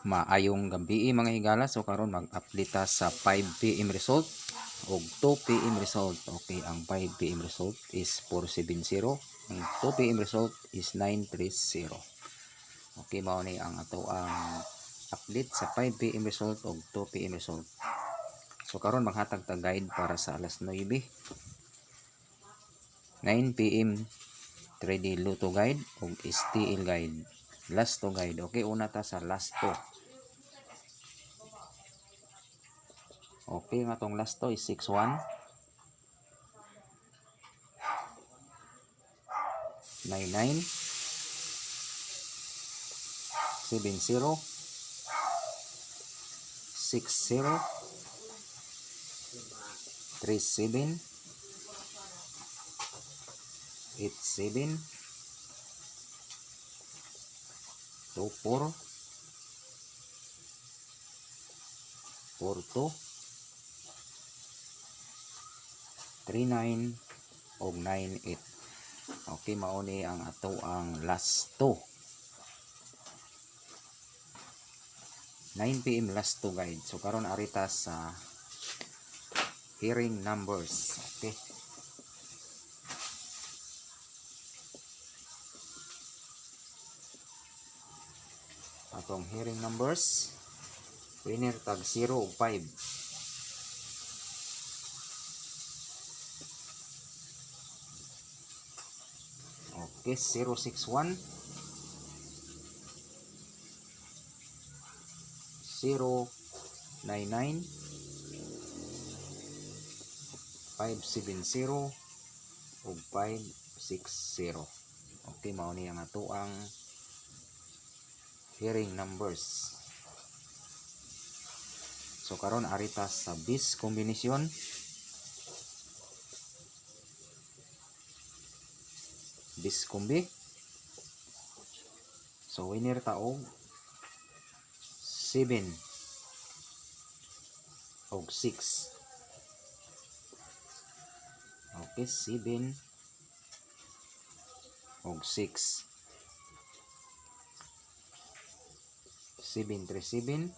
Maayong gabi mga higala. So karon mag-update ta sa 5 PM result ug 2 PM result. Okay, ang 5 PM result is 470, ang 2 PM result is 930. Okay, mao ni ang ato ang update sa 5 PM result ug 2 PM result. So karon maghatag ta guide para sa alas 9. 9 PM 3D Luto guide ug STL guide. Last to guide. Okay, una ta sa last to. Okay, nga tong last to is 61 99 70 60 37 87 24 42 39 ug 98. Okay, mao ni ang ato ang last 2. 9 PM last 2 guide. So karon arita sa hearing numbers. Okay. Atong hearing numbers, winner tag 0 ug 5. Okay, 061 099 570 ug 560. Okay, mao ni ang ato ang hearing numbers. So karon arita sa bis kombinasyon. Bis kombi. So winner ta og 7 og 6. Okay, 7 og 6. 737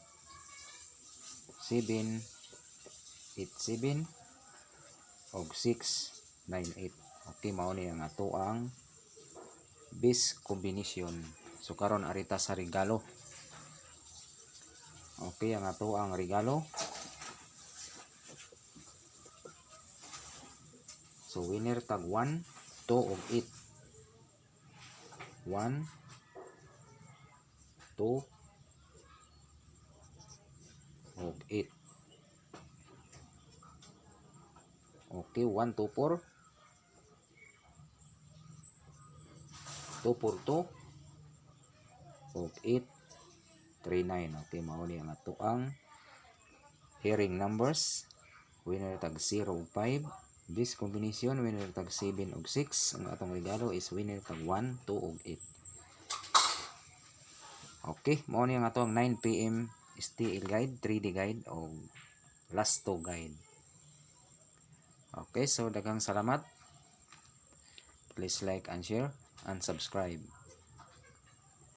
787 og 698. Okay, mao ni ang ato ang bis kombinasyon. So karon arita sa regalo. Okay, ang ato ang regalo. So winner tag 1, 2 ug 8. 1 2 ug 8. Okay, 1 2 4 2 4 2 ug 8 3 9. Okay, mao ni ang ato ang hearing numbers. Winner tag 0 ug 5. This combination winner tag 7 ug 6. Ang atong regalo is winner tag 1 2 ug 8. Okay, mao ni ang ato ang 9 PM STL guide, 3D guide o last 2 guide. Okay, so daghang salamat. Please like and share and subscribe.